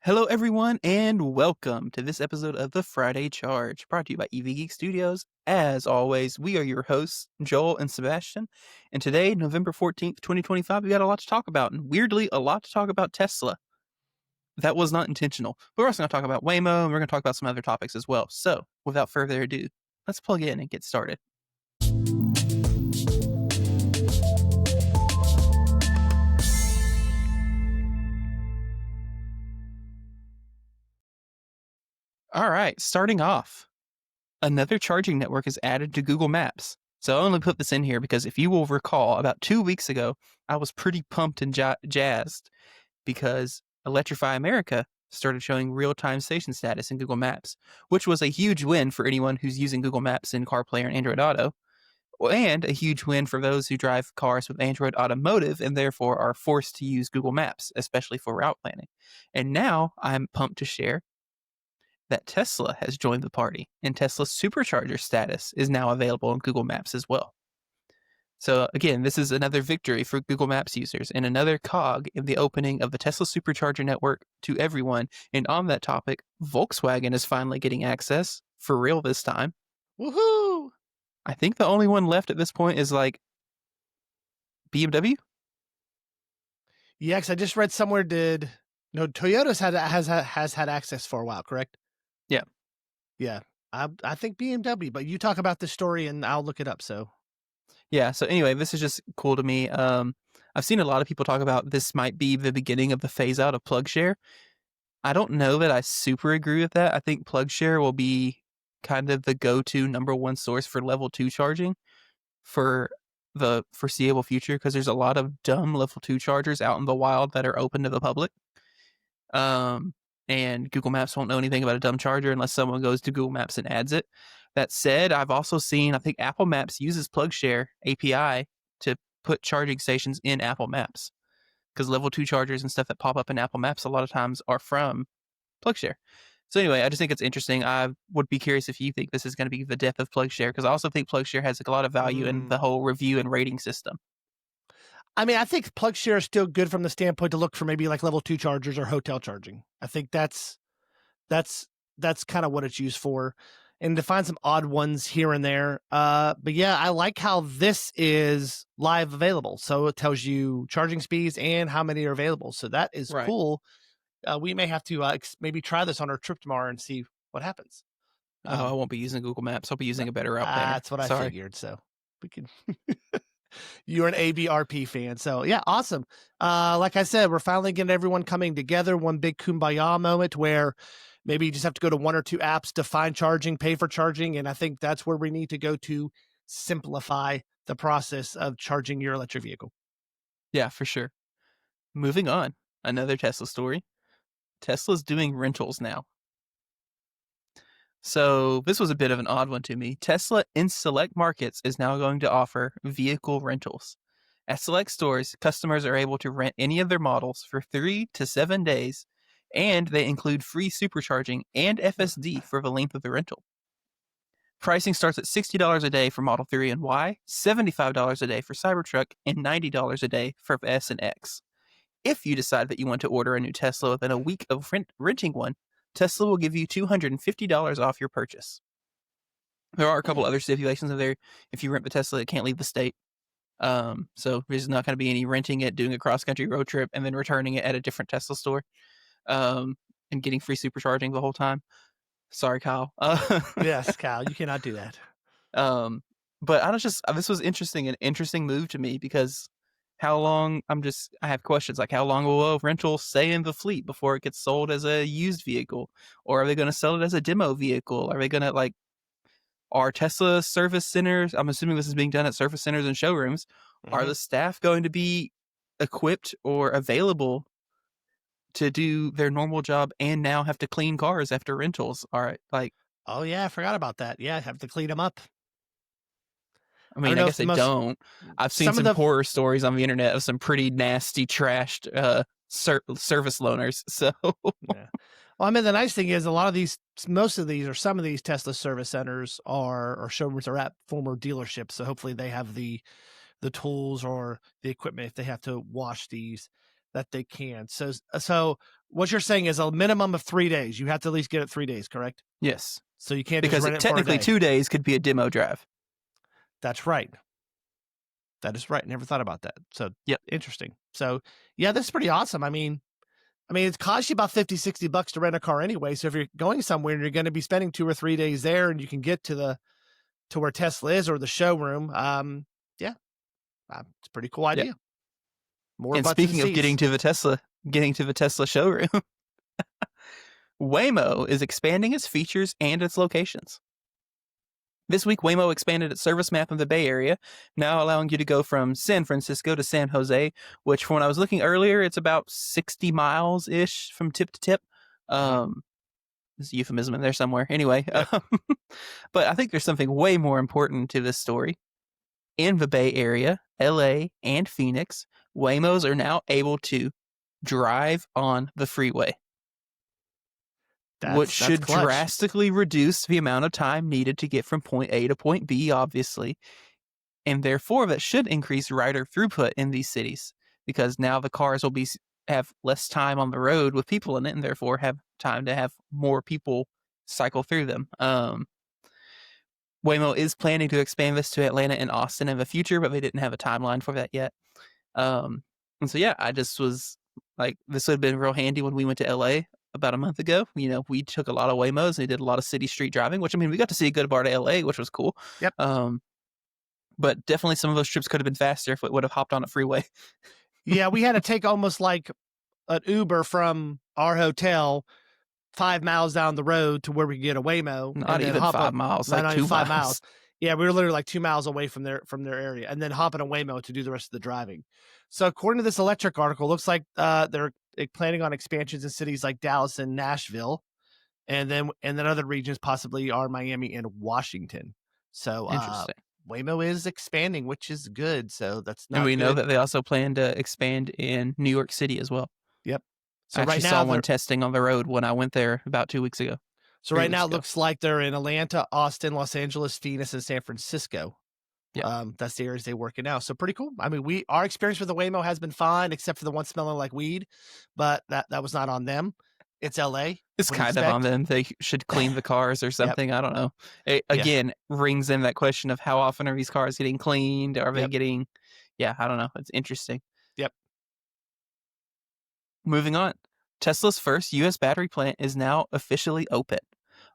Hello, everyone, and welcome to this episode of the Friday Charge, brought to you by EV Geek Studios. As always, we are your hosts, Joel and Sebastian. And today, November 14th, 2025, we got a lot to talk about. And weirdly, a lot to talk about Tesla. That was not intentional. But we're also going to talk about Waymo, and we're going to talk about some other topics as well. So, without further ado, let's plug in and get started. All right, starting off, another charging network is added to Google Maps. So I only put this in here because if you will recall, about 2 weeks ago, I was pretty pumped and jazzed because Electrify America started showing real-time station status in Google Maps, which was a huge win for anyone who's using Google Maps in CarPlay or Android Auto, and a huge win for those who drive cars with Android Automotive and therefore are forced to use Google Maps, especially for route planning. And now I'm pumped to share that Tesla has joined the party, and Tesla Supercharger status is now available on Google Maps as well. So again, this is another victory for Google Maps users and another cog in the opening of the Tesla Supercharger network to everyone. And on that topic, Volkswagen is finally getting access, for real this time. Woohoo! I think the only one left at this point is like BMW. Yeah, because I just read somewhere Toyota's has had access for a while, correct? Yeah. Yeah. I think BMW, but you talk about this story and I'll look it up. So Yeah, so anyway, this is just cool to me. I've seen a lot of people talk about this might be the beginning of the phase out of PlugShare. I don't know that I super agree with that. I think PlugShare will be kind of the go-to number one source for level 2 charging for the foreseeable future because there's a lot of dumb level 2 chargers out in the wild that are open to the public. And Google Maps won't know anything about a dumb charger unless someone goes to Google Maps and adds it. That said, I've also seen, I think Apple Maps uses PlugShare API to put charging stations in Apple Maps because level 2 chargers and stuff that pop up in Apple Maps a lot of times are from PlugShare. So anyway, I just think it's interesting. I would be curious if you think this is going to be the death of PlugShare because I also think PlugShare has a lot of value in the whole review and rating system. I mean, I think PlugShare is still good from the standpoint to look for maybe like level 2 chargers or hotel charging. I think that's kind of what it's used for, and to find some odd ones here and there. But yeah, I like how this is live available. So it tells you charging speeds and how many are available. So that is Right. cool. We may have to maybe try this on our trip tomorrow and see what happens. I won't be using Google Maps. I'll be using a better route planner. That's what I Sorry. figured. So we can. You're an ABRP fan. So yeah, awesome. Like I said, we're finally getting everyone coming together. One big kumbaya moment where maybe you just have to go to one or two apps to find charging, pay for charging. And I think that's where we need to go to simplify the process of charging your electric vehicle. Yeah, for sure. Moving on. Another Tesla story. Tesla's doing rentals now. So this was a bit of an odd one to me. Tesla in select markets is now going to offer vehicle rentals. At select stores, customers are able to rent any of their models for 3 to 7 days, and they include free supercharging and FSD for the length of the rental. Pricing starts at $60 a day for Model 3 and Y, $75 a day for Cybertruck, and $90 a day for S and X. If you decide that you want to order a new Tesla within a week of renting one, Tesla will give you $250 off your purchase. There are a couple other stipulations in there. If you rent the Tesla, it can't leave the state. So there's not going to be any renting it, doing a cross-country road trip, and then returning it at a different Tesla store, and getting free supercharging the whole time. Sorry, Kyle. Yes, Kyle, you cannot do that. But this was an interesting move to me because how long I have questions like how long will a rental stay in the fleet before it gets sold as a used vehicle, or are they going to sell it as a demo vehicle? Are they going to are Tesla service centers? I'm assuming this is being done at service centers and showrooms. Mm-hmm. Are the staff going to be equipped or available to do their normal job and now have to clean cars after rentals? All right, oh yeah, I forgot about that. Yeah, I have to clean them up. I mean, I guess they don't. I've seen some horror stories on the internet of some pretty nasty, trashed service loaners. So, yeah. Well, I mean, the nice thing is most of these or some of these Tesla service centers or showrooms are at former dealerships. So hopefully they have the tools or the equipment if they have to wash these. that they can. So what you're saying is a minimum of 3 days. You have to at least get it 3 days, correct? Yes. So you can't just Because rent it for a technically day. 2 days could be a demo drive. That's right. That is right. Never thought about that. So Yep. interesting. So yeah, that's pretty awesome. I mean, it costs you about $50-$60 to rent a car anyway. So if you're going somewhere and you're going to be spending 2 or 3 days there, and you can get to where Tesla is or the showroom, yeah, it's a pretty cool idea. Yep. More And butts in speaking of seats. getting to the Tesla showroom, Waymo is expanding its features and its locations. This week, Waymo expanded its service map of the Bay Area, now allowing you to go from San Francisco to San Jose, which, when I was looking earlier, it's about 60 miles-ish from tip to tip. There's a euphemism in there somewhere. Anyway, Yep. but I think there's something way more important to this story. In the Bay Area, LA, and Phoenix, Waymos are now able to drive on the freeway, which should clutch. drastically reduce the amount of time needed to get from point A to point B, obviously. And therefore, that should increase rider throughput in these cities, because now the cars will have less time on the road with people in it, and therefore have time to have more people cycle through them. Waymo is planning to expand this to Atlanta and Austin in the future, but they didn't have a timeline for that yet. And so, yeah, I just was like, this would have been real handy when we went to LA about a month ago. We took a lot of Waymos and we did a lot of city street driving, which, we got to see a good part of LA, which was cool. Yep. But definitely some of those trips could have been faster if it would have hopped on a freeway. Yeah, we had to take almost like an Uber from our hotel 5 miles down the road to where we could get a Waymo. Not even 5 miles, like 2 miles. Yeah, we were literally like 2 miles away from their area, and then hop in a Waymo to do the rest of the driving. So according to this electric article, looks like they're planning on expansions in cities like Dallas and Nashville, and then other regions possibly are Miami and Washington. So Interesting. Waymo is expanding, which is good. So that's not. And we good. know that they also plan to expand in New York City as well. Yep. So I right actually now saw one testing on the road when I went there about 2 weeks ago. So right now it looks like they're in Atlanta, Austin, Los Angeles, Phoenix, and San Francisco. Yeah. That's the areas they work in now. So pretty cool. Our experience with the Waymo has been fine, except for the one smelling like weed, but that was not on them. It's LA. It's kind of on them. They should clean the cars or something. Yep. I don't know. It, again, rings in that question of how often are these cars getting cleaned? Are they getting... Yeah, I don't know. It's interesting. Yep. Moving on. Tesla's first U.S. battery plant is now officially open.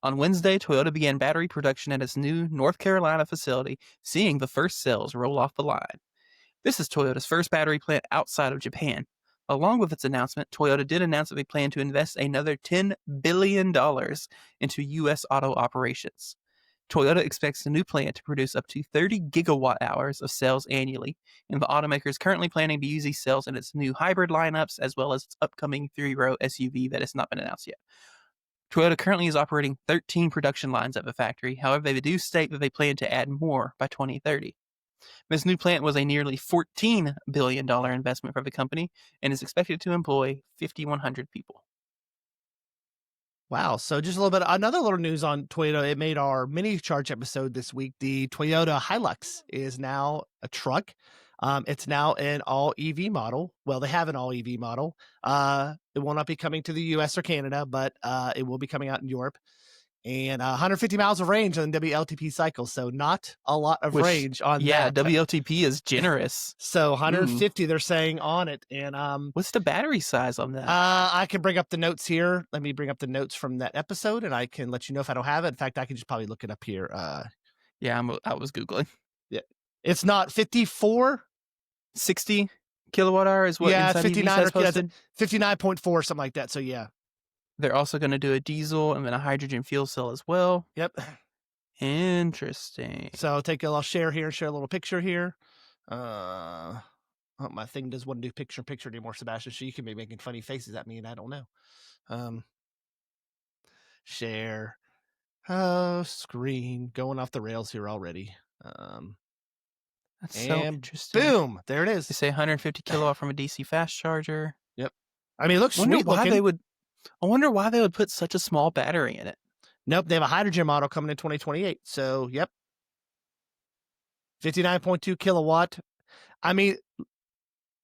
On Wednesday, Toyota began battery production at its new North Carolina facility, seeing the first cells roll off the line. This is Toyota's first battery plant outside of Japan. Along with its announcement, Toyota did announce that they plan to invest another $10 billion into U.S. auto operations. Toyota expects the new plant to produce up to 30 gigawatt hours of cells annually, and the automaker is currently planning to use these cells in its new hybrid lineups, as well as its upcoming 3-row SUV that has not been announced yet. Toyota currently is operating 13 production lines at the factory. However, they do state that they plan to add more by 2030. This new plant was a nearly $14 billion investment for the company and is expected to employ 5,100 people. Wow. So just a little bit, another little news on Toyota. It made our mini charge episode this week. The Toyota Hilux is now a truck. It's now an all EV model. Well, they have an all EV model. It will not be coming to the US or Canada, but it will be coming out in Europe. And 150 miles of range on WLTP cycles. So not a lot of range on that. Yeah, WLTP is generous. So 150 they're saying on it. And what's the battery size on that? I can bring up the notes here. Let me bring up the notes from that episode, and I can let you know if I don't have it. In fact, I can just probably look it up here. Yeah, I was Googling. Yeah. It's not 54. 60 kilowatt hour is what? Yeah, Inside 59 EV posted? 59.4, something like that. So yeah. They're also going to do a diesel and then a hydrogen fuel cell as well. Yep. Interesting. So I'll share here, share a little picture here. My thing doesn't want to do picture anymore, Sebastian. So you can be making funny faces at me, and I don't know. Share. Oh, screen going off the rails here already. That's so interesting. Boom! There it is. They say 150 kilowatt from a DC fast charger. Yep. it looks sweet looking. I wonder why they would put such a small battery in it. Nope, they have a hydrogen model coming in 2028. So, yep. 59.2 kilowatt.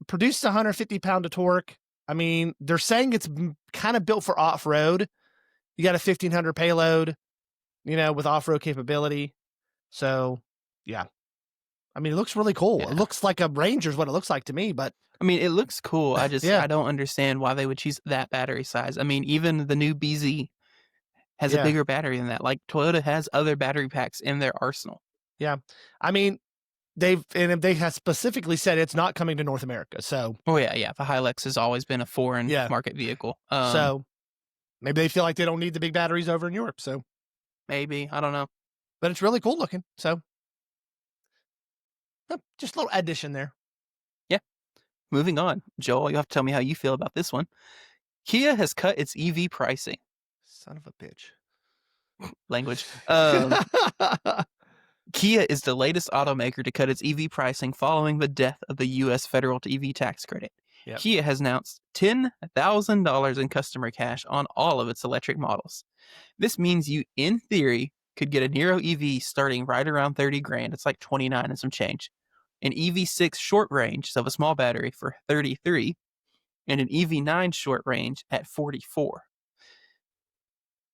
Produces 150 pound of torque. I mean, they're saying it's kind of built for off-road. You got a 1,500 payload, with off-road capability. So, yeah. I mean, it looks really cool. It Yeah. looks like a Ranger is what it looks like to me, but I mean, it looks cool. I yeah, don't understand why they would choose that battery size. I mean, even the new BZ has a yeah, bigger battery than that. Like Toyota has other battery packs in their arsenal. yeah. I mean, they have specifically said it's not coming to North America. So, Oh yeah, yeah. The Hilux has always been a foreign yeah. market vehicle. So maybe they feel like they don't need the big batteries over in Europe. So, Maybe, I don't know. but it's really cool looking. So, just a little addition there. Yeah. Moving on, Joel, you have to tell me how you feel about this one. Kia has cut its EV pricing. Son of a bitch. Language. Kia is the latest automaker to cut its EV pricing following the death of the U.S. federal EV tax credit. Yep. Kia has announced $10,000 in customer cash on all of its electric models. This means you, in theory, could get a Niro EV starting right around 30 grand. It's like 29 and some change. An EV6 short range, so a small battery, for 33, and an EV9 short range at 44.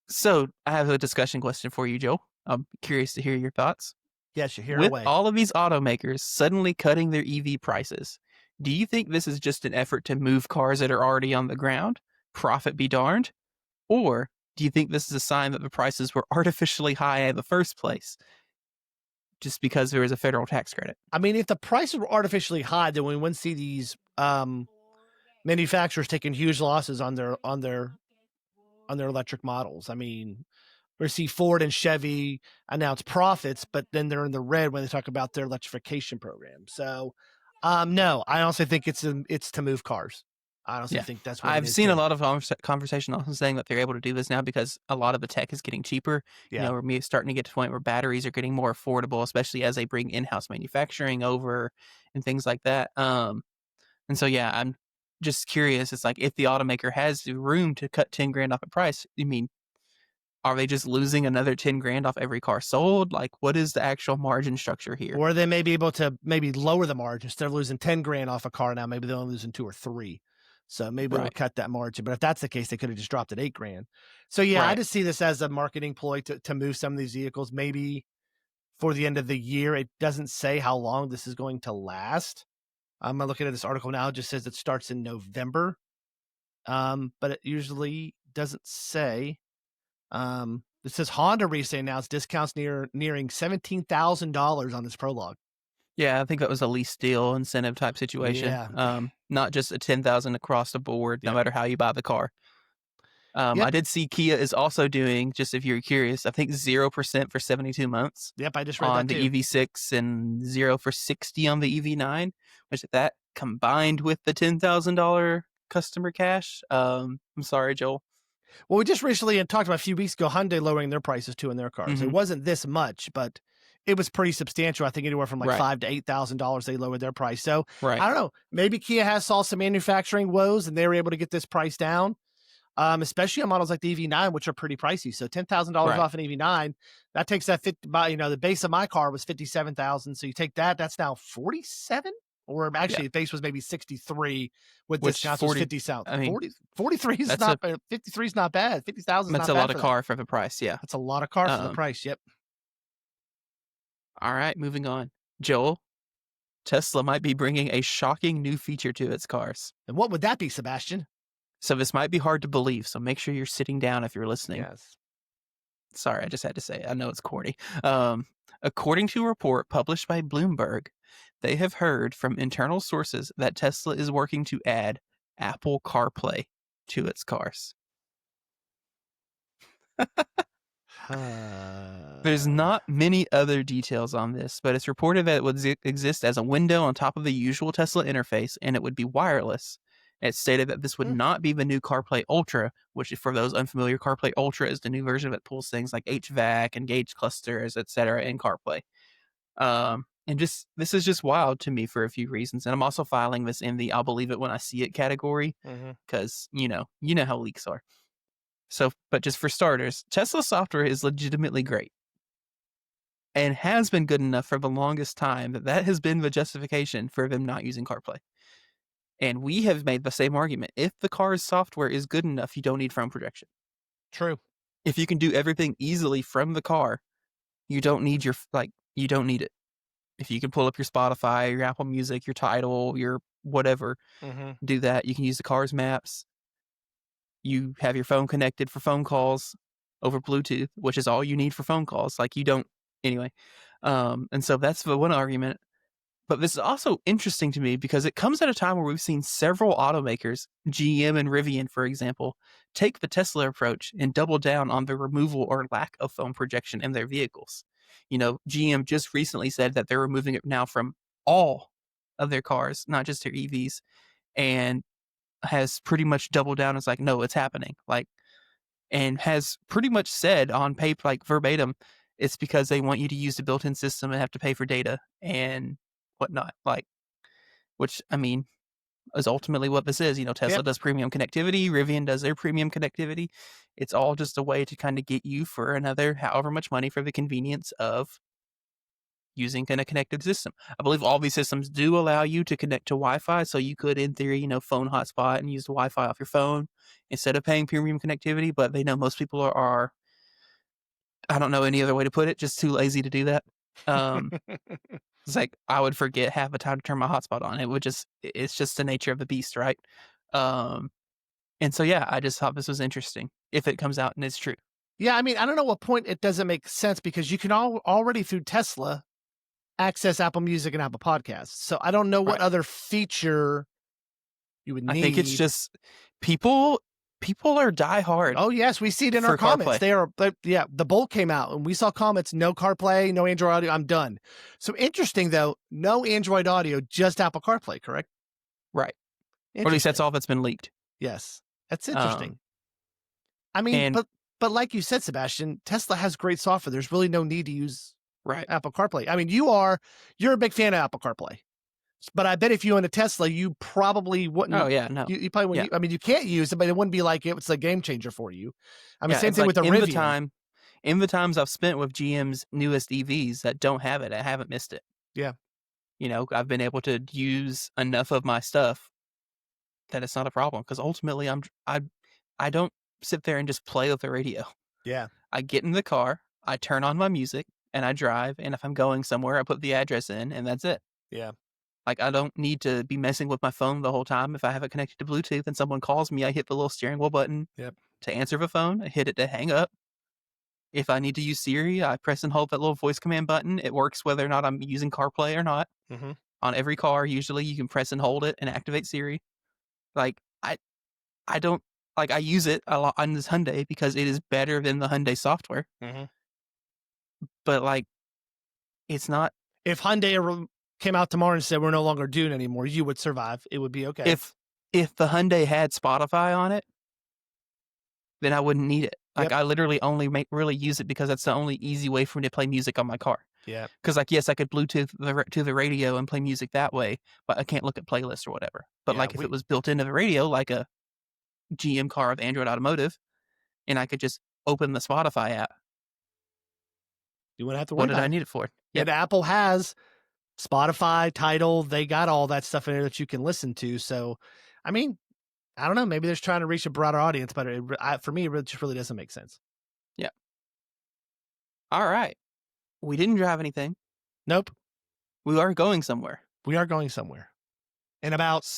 So I have a discussion question for you, Joe. I'm curious to hear your thoughts. Yes, you hear With away. all of these automakers suddenly cutting their EV prices, do you think this is just an effort to move cars that are already on the ground? Profit be darned? Or do you think this is a sign that the prices were artificially high in the first place just because there was a federal tax credit? I mean, if the prices were artificially high, then we wouldn't see these manufacturers taking huge losses on their electric models. I mean, we see Ford and Chevy announce profits, but then they're in the red when they talk about their electrification program. So, no, I honestly think it's to move cars. I honestly think that's what it I've is. seen a lot of conversation also saying that they're able to do this now because a lot of the tech is getting cheaper. Yeah. We're starting to get to the point where batteries are getting more affordable, especially as they bring in-house manufacturing over and things like that. And so, yeah, I'm just curious. It's like if the automaker has the room to cut 10 grand off a price, I mean, are they just losing another 10 grand off every car sold? Like, what is the actual margin structure here? Or they may be able to maybe lower the margin. Instead of losing 10 grand off a car now, maybe they're only losing 2 or 3. So maybe they'll Right. cut that margin. But if that's the case, they could have just dropped it 8 grand. So yeah, I Right. just see this as a marketing ploy to move some of these vehicles, maybe for the end of the year. It doesn't say how long this is going to last. I'm looking at this article now. It just says it starts in November. But it usually doesn't say. It says Honda recently announced discounts nearing $17,000 on this Prologue. Yeah, I think that was a lease deal incentive type situation. Yeah. Not just a 10,000 across the board, no Yep. matter how you buy the car. Yep. I did see Kia is also doing, just if you're curious, I think 0% for 72 months Yep, I just read on that the too. EV6 and 0 for 60 on the EV9, which that combined with the $10,000 customer cash. I'm sorry, Joel. Well, we just recently talked about a few weeks ago, Hyundai lowering their prices too in their cars. It Mhm. wasn't this much, but it was pretty substantial. I think anywhere from like Right. $5,000 to $8,000 they lowered their price. So Right. I don't know. Maybe Kia has saw some manufacturing woes and they were able to get this price down. Especially on models like the EV9, which are pretty pricey. So $10,000 Right. off an EV9, that takes that 50. The base of my car was 57,000. So you take that, that's now 47. Or actually, the base was maybe 63 with Which discounts. 40 Was 50 south. I mean, 43 is that's not 53 is not bad. 50,000 is that's not a bad lot for of that. car for the price, yeah. That's a lot of car for the Um, price. Yep. all right, moving on. Joel, Tesla might be bringing a shocking new feature to its cars. And what would that be, Sebastian? So this might be hard to believe, so make sure you're sitting down if you're listening. Yes. Sorry, I just had to say it. I know it's corny. According to a report published by Bloomberg, they have heard from internal sources that Tesla is working to add Apple CarPlay to its cars. There's not many other details on this, but it's reported that it would exist as a window on top of the usual Tesla interface, and it would be wireless. It stated that this would not be the new CarPlay Ultra, which, for those unfamiliar, CarPlay Ultra is the new version that pulls things like HVAC and gauge clusters, etc., in CarPlay. And just this is just wild to me for a few reasons, and I'm also filing this in the "I'll believe it when I see it" category because you know how leaks are. So, but just for starters, Tesla software is legitimately great and has been good enough for the longest time that has been the justification for them not using CarPlay. And we have made the same argument. If the car's software is good enough, you don't need phone projection. True. If you can do everything easily from the car, you don't need you don't need it. If you can pull up your Spotify, your Apple Music, your Tidal, your whatever, do that. You can use the car's maps. You have your phone connected for phone calls over Bluetooth, which is all you need for phone calls. Like you don't anyway. And so that's the one argument. But this is also interesting to me because it comes at a time where we've seen several automakers, GM and Rivian, for example, take the Tesla approach and double down on the removal or lack of phone projection in their vehicles. GM just recently said that they're removing it now from all of their cars, not just their EVs, and has pretty much doubled down. It's like, no, it's happening. And has pretty much said on paper, like verbatim, it's because they want you to use the built-in system and have to pay for data and whatnot. Which I mean, is ultimately what this is. Tesla does premium connectivity, Rivian does their premium connectivity. It's all just a way to kind of get you for another however much money for the convenience of using a connected system. I believe all these systems do allow you to connect to Wi-Fi, so you could, in theory, phone hotspot and use the Wi-Fi off your phone instead of paying premium connectivity. But they know most people are I don't know any other way to put it, just too lazy to do that. It's like I would forget half the time to turn my hotspot on. It's just the nature of the beast, right? And so, yeah, I just thought this was interesting if it comes out and it's true. Yeah, I mean, I don't know what point it doesn't make sense because you can already through Tesla access Apple Music and Apple Podcasts. So I don't know what other feature you would need. I think it's just people are diehard. Oh yes, we see it in our comments. The Bolt came out and we saw comments, no CarPlay, no Android Audio, I'm done. So interesting though, no Android Audio, just Apple CarPlay, correct? Right. Or at least that's all that's been leaked. Yes. That's interesting. I mean, but like you said, Sebastian, Tesla has great software. There's really no need to use Apple CarPlay. I mean, you're a big fan of Apple CarPlay. But I bet if you own a Tesla, you probably wouldn't. Oh yeah, no. You probably wouldn't. I mean, you can't use it, but it wouldn't be like it's a game changer for you. I mean, same thing with the Rivian. In the times I've spent with GM's newest EVs that don't have it, I haven't missed it. Yeah. I've been able to use enough of my stuff that it's not a problem because ultimately I don't sit there and just play with the radio. Yeah. I get in the car, I turn on my music, and I drive. And if I'm going somewhere, I put the address in, and that's it. Yeah. Like, I don't need to be messing with my phone the whole time. If I have it connected to Bluetooth and someone calls me, I hit the little steering wheel button to answer the phone. I hit it to hang up. If I need to use Siri, I press and hold that little voice command button. It works whether or not I'm using CarPlay or not. Mm-hmm. On every car, usually you can press and hold it and activate Siri. Like, I don't, like, I use it a lot on this Hyundai because it is better than the Hyundai software. Mm-hmm. But, like, it's not. If Hyundai came out tomorrow and said we're no longer doing anymore, you would survive. It would be okay. If the Hyundai had Spotify on it, then I wouldn't need it. Like, I literally only really use it because that's the only easy way for me to play music on my car. Yeah. Because, like, yes, I could Bluetooth to the radio and play music that way, but I can't look at playlists or whatever. But, if it was built into the radio, like a GM car with Android Automotive, and I could just open the Spotify app, you wouldn't have to worry about it. What did I need it for? Yeah. And Apple has Spotify, Tidal, they got all that stuff in there that you can listen to. So, I mean, I don't know. Maybe they're trying to reach a broader audience, but for me, it just really doesn't make sense. Yeah. All right. We didn't drive anything. Nope. We are going somewhere. We are going somewhere. In about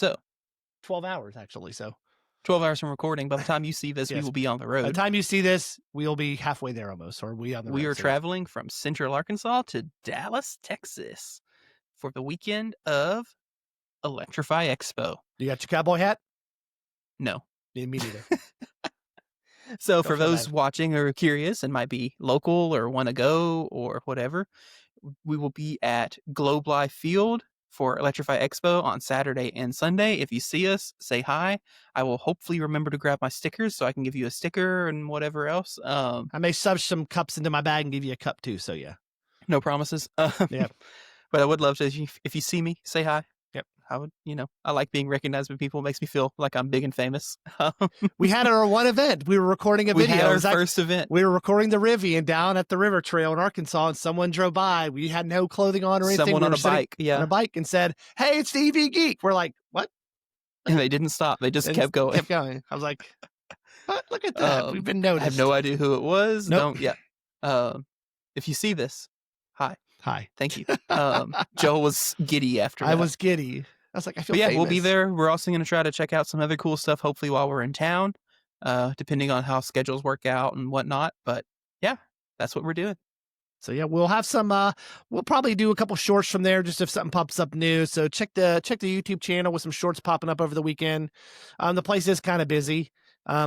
12 hours, actually. So 12 hours from recording. By the time you see this, we will be on the road. By the time you see this, we'll be halfway there almost, or we on the road. We are traveling from Central Arkansas to Dallas, Texas for the weekend of Electrify Expo. You got your cowboy hat? No. Me neither. So for those watching or curious and might be local or want to go or whatever, we will be at Globe Life Field for Electrify Expo on Saturday and Sunday. If you see us, say hi. I will hopefully remember to grab my stickers so I can give you a sticker and whatever else. I may shove some cups into my bag and give you a cup too. So yeah. No promises. Yeah. But I would love to, if you see me, say hi. Yep. I would, I like being recognized by people. It makes me feel like I'm big and famous. We had our one event. We were recording a video. We had our first event. We were recording the Rivian down at the river trail in Arkansas, and someone drove by. We had no clothing on or anything. Someone on a bike. Yeah. On a bike and said, "Hey, it's the EV Geek." We're like, "What?" And they didn't stop. They just kept going. Kept going. I was like, "What? Look at that. We've been noticed." I have no idea who it was. Nope. If you see this, hi. Hi. Thank you. Joe was giddy after that. I was giddy. I was like, I feel But yeah, famous. we'll be there. We're also going to try to check out some other cool stuff, hopefully while we're in town, depending on how schedules work out and whatnot. But yeah, that's what we're doing. So yeah, we'll have some. We'll probably do a couple shorts from there, just if something pops up new. So check the YouTube channel with some shorts popping up over the weekend. The place is kind of busy. We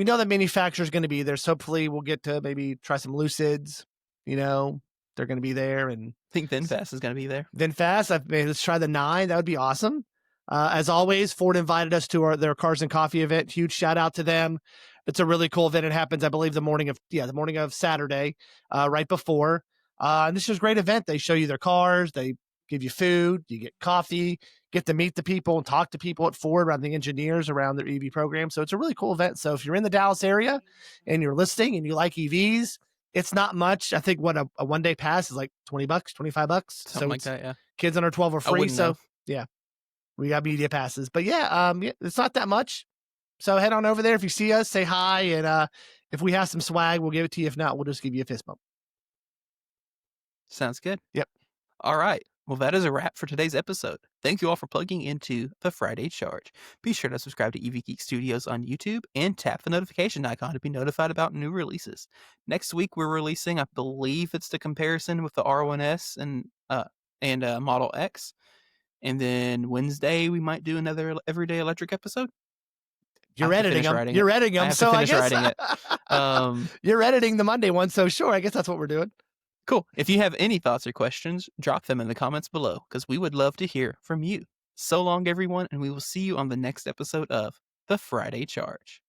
know the manufacturer's going to be there, so hopefully we'll get to maybe try some Lucids. They're going to be there, and I think VinFast is going to be there. Let's try the 9. That would be awesome. As always, Ford invited us to their Cars and Coffee event. Huge shout out to them. It's a really cool event. It happens, I believe, the morning of Saturday, right before. And this is a great event. They show you their cars. They give you food. You get coffee. Get to meet the people and talk to people at Ford, around the engineers around their EV program. So it's a really cool event. So if you're in the Dallas area and you're listening and you like EVs, it's not much. I think a one-day pass is like $20, $25. Something like that, yeah. Kids under 12 are free. So yeah, we got media passes. But yeah, it's not that much. So head on over there. If you see us, say hi. And if we have some swag, we'll give it to you. If not, we'll just give you a fist bump. Sounds good. Yep. All right. Well, that is a wrap for today's episode. Thank you all for plugging into the Friday Charge. Be sure to subscribe to EV Geek Studios on YouTube and tap the notification icon to be notified about new releases. Next week, we're releasing, I believe it's the comparison with the R1S and Model X. And then Wednesday, we might do another Everyday Electric episode. You're editing them. You're editing them. So I guess writing it. You're editing the Monday one. So sure, I guess that's what we're doing. Cool. If you have any thoughts or questions, drop them in the comments below, because we would love to hear from you. So long, everyone, and we will see you on the next episode of The Friday Charge.